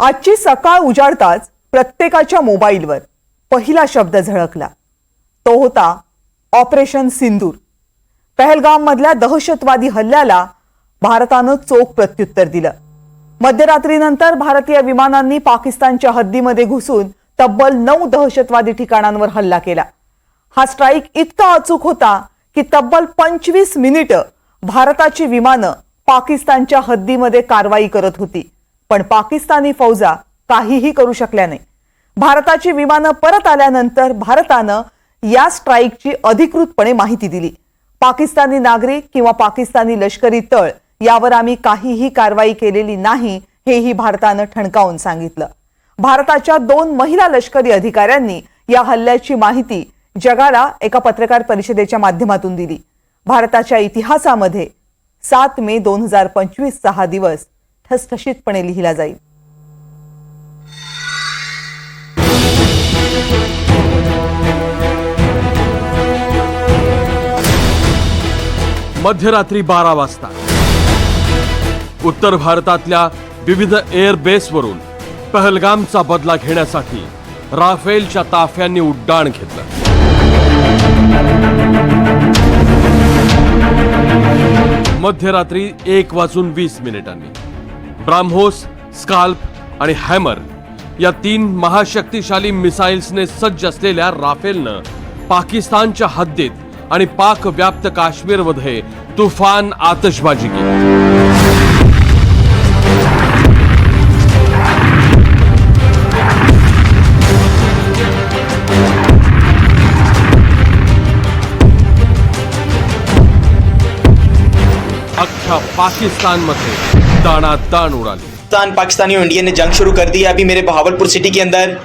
आजची सकाळ उजाडताच प्रत्येकाच्या मोबाईलवर पहिला शब्द झळकला. तो होता ऑपरेशन सिंदूर. पहलगाममधल्या दहशतवादी हल्ल्याला भारतानं चोख प्रत्युत्तर दिलं. मध्यरात्रीनंतर भारतीय विमानांनी पाकिस्तानच्या हद्दीमध्ये घुसून तब्बल 9 दहशतवादी ठिकाणांवर हल्ला केला. हा स्ट्राईक इतका अचूक होता की तब्बल 25 मिनिटं भारताची विमानं पाकिस्तानच्या हद्दीमध्ये कारवाई करत होती, पण पाकिस्तानी फौजा काहीही करू शकल्या नाही. भारताची विमानं परत आल्यानंतर भारतानं या स्ट्राईकची अधिकृतपणे माहिती दिली. पाकिस्तानी नागरिक किंवा पाकिस्तानी लष्करी तळ यावर आम्ही काहीही कारवाई केलेली नाही, हेही भारतानं ठणकावून सांगितलं. भारताच्या 2 महिला लष्करी अधिकाऱ्यांनी या हल्ल्याची माहिती जगाला एका पत्रकार परिषदेच्या माध्यमातून दिली. भारताच्या इतिहासामध्ये 7 मे 2025 हा दिवस ठसठशीतपणे लिहिला जाईल. मध्यरात्री 12 वाजता उत्तर भारतातल्या विविध एअर बेसवरून पहलगामचा बदला घेण्यासाठी राफेलच्या ताफ्यांनी उड्डाण घेतलं. मध्यरात्री 1:20 ब्राह्मोस, स्काल्प आणि हॅमर या 3 महाशक्तिशाली मिसाईल्सने सज्ज असलेल्या राफेलनं पाकिस्तानच्या हद्दीत आणि पाक व्याप्त काश्मीरमध्ये तुफान आतषबाजी केली. अख्ख्या पाकिस्तानमध्ये दाणादाण उडाली. पाकिस्तानी और इंडिया ने जंग शुरू कर दी है. अभी मेरे बहावलपुर सिटी के अंदर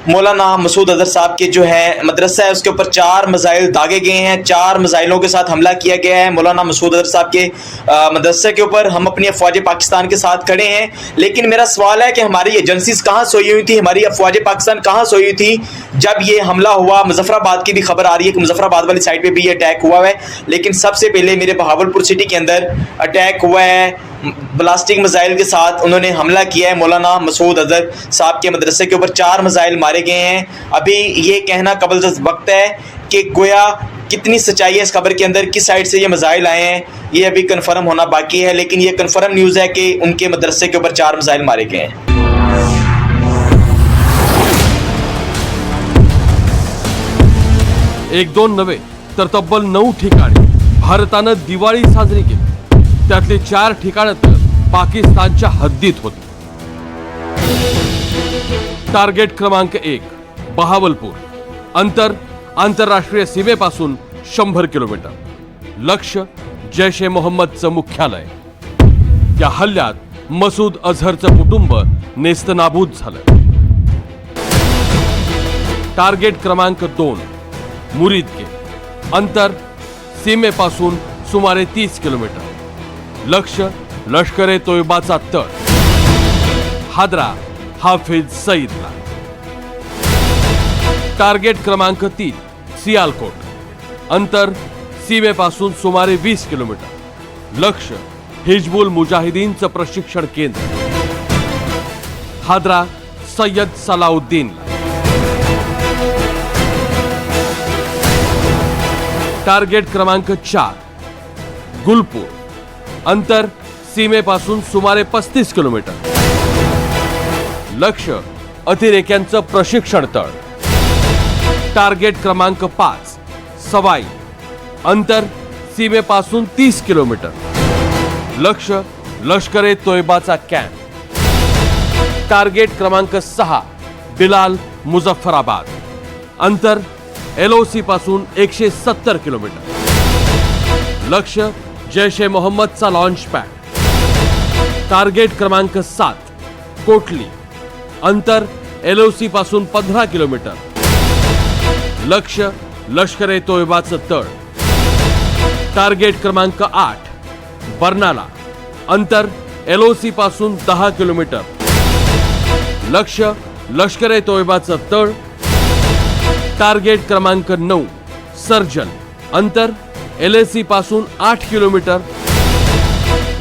मौलाना मसूद अजहर साहब के जो है मदरसा है उसके ऊपर 4 मिसाइल दागे गए हैं. 4 मिसाइलों के साथ हमला किया गया है मौलाना मसूद अजहर साहब के मदरसे के ऊपर. हम अपनी अफवाज पाकिस्तान के साथ खड़े हैं, लेकिन मेरा सवाल है कि हमारी एजेंसीज कहाँ सोई हुई थी, हमारी अफवाज पाकिस्तान कहाँ सोई हुई थी जब ये हमला हुआ. मुजफ्फराबाद की भी खबर आ रही है कि मुजफ्फराबाद वाली साइड पे भी ये अटैक हुआ है, लेकिन सबसे पहले मेरे बहावलपुर सिटी के अंदर अटैक हुआ है ब्लास्टिक मिसाइल के साथ. उन्होंने हमला किया है मौलाना मसूद अजहर साहब के मदरसे के ऊपर. 4 मिसाइल मारे गए हैं. अभी ये कहना कबल वक्त है कि गोया कितनी सच्चाई है इस खबर के अंदर, किस साइड से ये मिसाइल आए हैं, ये अभी कंफर्म होना बाकी है. लेकिन ये कंफर्म न्यूज़ है कि उनके मदरसे के ऊपर 4 मिसाइल मारे गए हैं. एक दोन नव्हे तर तब्बल 9 ठिकाणी भारतानं दिवाळी साजरी केली. त्यातली 4 ठिकाणं तर पाकिस्तानच्या हद्दीत होती. टार्गेट क्रमांक 1 बहावलपूर. अंतर आंतरराष्ट्रीय सीमेपासून 100 किलोमीटर. लक्ष्य जैश ए मोहम्मदचं मुख्यालय. या हल्ल्यात मसूद अझहरचं कुटुंब नेस्तनाबूद झालं. टार्गेट क्रमांक 2 मुरीदके. अंतर सीमेपासून सुमारे 30 किलोमीटर. लक्ष्य लष्कर ए तोयबाचा तळ. हादरा हाफिज सईदला. टार्गेट क्रमांक 3 सियालकोट. अंतर सीमेपासून सुमारे 20 किलोमीटर. लक्ष्य हिजबुल मुजाहिदीनचं प्रशिक्षण केंद्र. हादरा सय्यद सलाउद्दीनला. टार्गेट क्रमांक 4 गुलपूर. अंतर सीमेपासून सुमारे 35 किलोमीटर. लक्ष्य अतिरेक्यांचं प्रशिक्षण तळ. टार्गेट क्रमांक 5 सवाई. अंतर सीमेपासून 30 किलोमीटर. लक्ष्य लष्कर ए तोयबाचा कॅम्प. टार्गेट क्रमांक 6 बिलाल मुजफ्फराबाद. अंतर LOC पासून 170 किलोमीटर. लक्ष्य जैश ए मोहम्मदचा लॉन्च पॅड. टार्गेट क्रमांक 7 कोटली. अंतर LOC पासून 15 किलोमीटर. लक्ष्य लष्कर ए तोयबाचं तळ. टार्गेट क्रमांक 8 बर्नाला. अंतर LOC पासून 10 किलोमीटर. लक्ष्य लष्कर ए तोयबाचं तळ. टार्गेट क्रमांक 9 सर्जन. अंतर LAC पासून 8 किलोमीटर.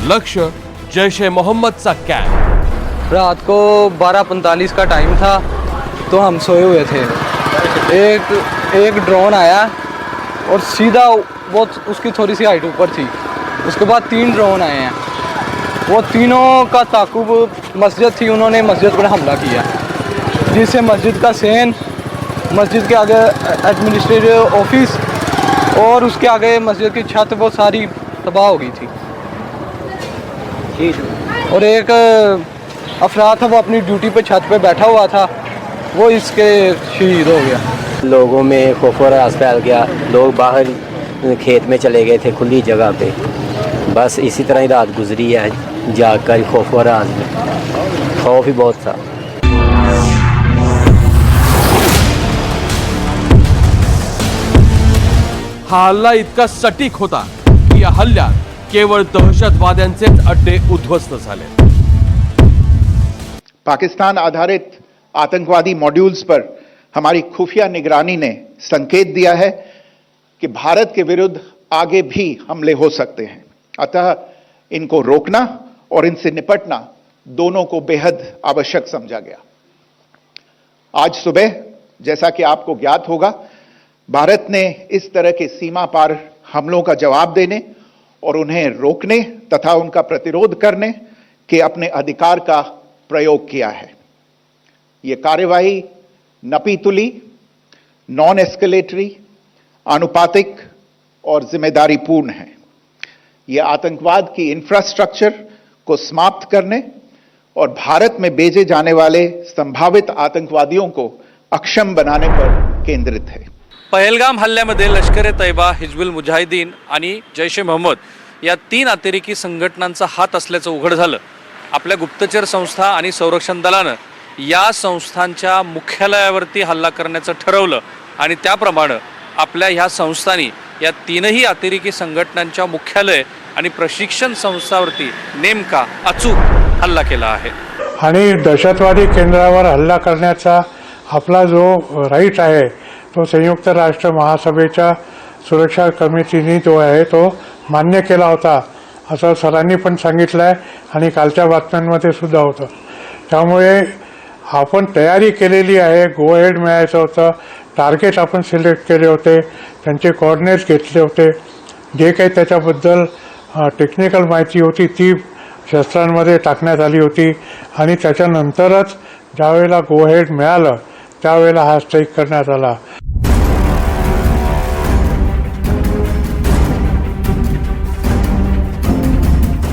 लक्ष्य जैश ए मोहम्मदचा कॅम्प. रात को 12:45 का टाइम था, तो हम सोए हुए थे। एक ड्रोन आया और सीधा वो उसकी थोड़ी सी हाइट ऊपर थी। उसके बाद 3 ड्रोन आए हैं, वो तीनों का ताकुब मस्जिद थी, उन्होंने मस्जिद पर हमला किया, जिससे मस्जिद का सेन, मस्जिद के आगे एडमिनिस्ट्रेटिव ऑफिस और उसके आगे मस्जिद की छत वो सारी तबाह हो गई थी। और एक अफराद था, वो अपनी ड्यूटी पे छत पे बैठा हुआ था, वो इसके शहीद हो गया। लोगों में खौफ और राज फैल गया, लोग बाहर खेत में चले गए थे खुली जगह पे। बस इसी तरह ही रात गुजरी है, जाग कर खौफ और राज में, खौफ ही बहुत था। हा हल्ला इतका सटीक होता की या हल्ल्यात केवळ दहशतवाद्यांचेच अड्डे उद्ध्वस्त झाले। पाकिस्तान आधारित आतंकवादी मॉड्यूल्स पर हमारी खुफिया निगरानी ने संकेत दिया है कि भारत के विरुद्ध आगे भी हमले हो सकते हैं। अतः इनको रोकना और इनसे निपटना दोनों को बेहद आवश्यक समझा गया। आज सुबह, जैसा कि आपको ज्ञात होगा, भारत ने इस तरह के सीमा पार हमलों का जवाब देने और उन्हें रोकने तथा उनका प्रतिरोध करने के अपने अधिकार का प्रयोग किया है। यह कार्यवाही नपीतुली, नॉन एस्केलेटरी, आनुपातिक और जिम्मेदारीपूर्ण है। यह आतंकवाद की इंफ्रास्ट्रक्चर को समाप्त करने और भारत में भेजे जाने वाले संभावित आतंकवादियों को अक्षम बनाने पर केंद्रित है। पहलगाम हल्ल्यामध्ये लष्कर-ए तैयबा, हिजबुल मुजाहिदीन आणि जैश ए मोहम्मद या 3 अतिरेकी संघटनांचा हात असल्याचं उघड झालं। आपल्या गुप्तचर संस्था आणि संरक्षण दलानं या संस्थांच्या मुख्यालयावरती हल्ला करण्याचं ठरवलं आणि त्याप्रमाणे आपल्या ह्या संस्थांनी या 3ही अतिरेकी संघटनांच्या मुख्यालय आणि प्रशिक्षण संस्थांवरती नेमका अचूक हल्ला केला आहे। आणि दहशतवादी केंद्रावर हल्ला करण्याचा आपला जो राईट आहे तो संयुक्त राष्ट्र महासभेच्या सुरक्षा कमिटीने जो आहे तो मान्य केला होता, असं सरांनी पण सांगितलं आहे आणि कालच्या बातम्यांमध्ये सुद्धा होतं। त्यामुळे आपण तयारी केलेली आहे, गो हेड मिळायचं होतं, टार्गेट आपण सिलेक्ट केले होते, त्यांचे कोऑर्डिनेट्स घेतले होते, जे काही त्याच्याबद्दल टेक्निकल माहिती होती ती शस्त्रांमध्ये टाकण्यात आली होती आणि त्याच्यानंतरच ज्यावेळेला गो हेड मिळालं त्यावेळेला हा स्ट्राईक करण्यात आला।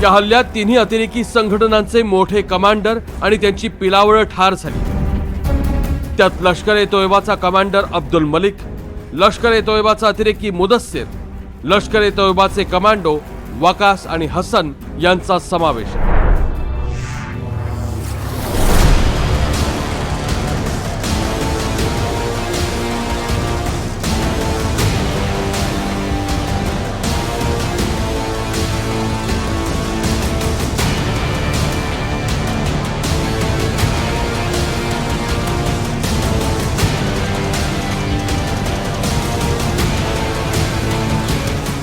या हल्ल्यात 3ही अतिरेकी संघटनांचे मोठे कमांडर आणि त्यांची पिलावळ ठार झाली। त्यात लष्कर-ए-तोयबाचा कमांडर अब्दुल मलिक, लष्कर-ए-तोयबाचा अतिरेकी मुदस्सिर, लष्कर-ए-तोयबाचे कमांडो वकास आणि हसन यांचा समावेश आहे।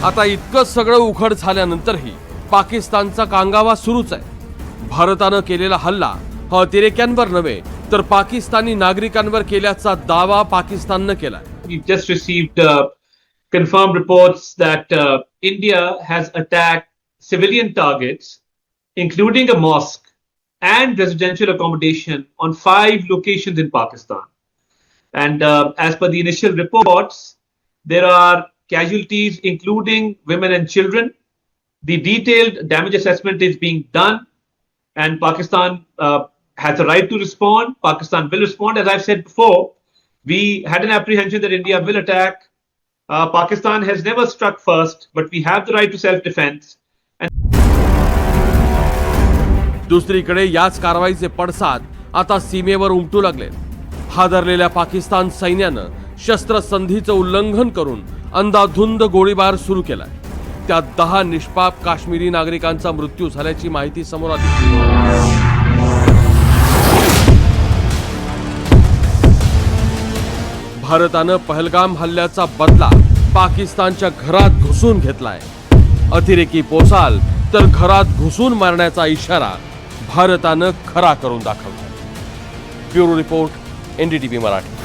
आता इतकं सगळं उघड झाल्यानंतरही पाकिस्तानचा कांगावा सुरूच आहे। भारतानं केलेला हल्ला हा अतिरेक्यांवर नव्हे तर पाकिस्तानी नागरिकांवर केल्याचा दावा पाकिस्ताननं केलाय। We've just received confirmed reports that India has attacked civilian targets, including a mosque and residential accommodation on 5 locations in Pakistan. And as per the initial reports, there are casualties including women and children. The detailed damage assessment is being done and Pakistan has a right to respond. Pakistan will respond. As I've said before, we had an apprehension that India will attack. Pakistan has never struck first, but we have the right to self-defense. दुसरीकडे याच कारवाईचे पडसाद आता सीमेवर उमटू लागले। हादरलेल्या पाकिस्तान सैन्यानं शस्त्रसंधीचं उल्लंघन करून अंधाधुंद गोळीबार सुरू केलाय। त्यात 10 निष्पाप काश्मीरी नागरिकांचा मृत्यू झाल्याची माहिती समोर आली। भारतानं पहलगाम हल्ल्याचा बदला पाकिस्तानच्या घरात घुसून घेतलाय। अतिरेकी पोसाल तर घरात घुसून मारण्याचा इशारा भारतानं खरा करून दाखवला. Bureau report, NDTV Marathi.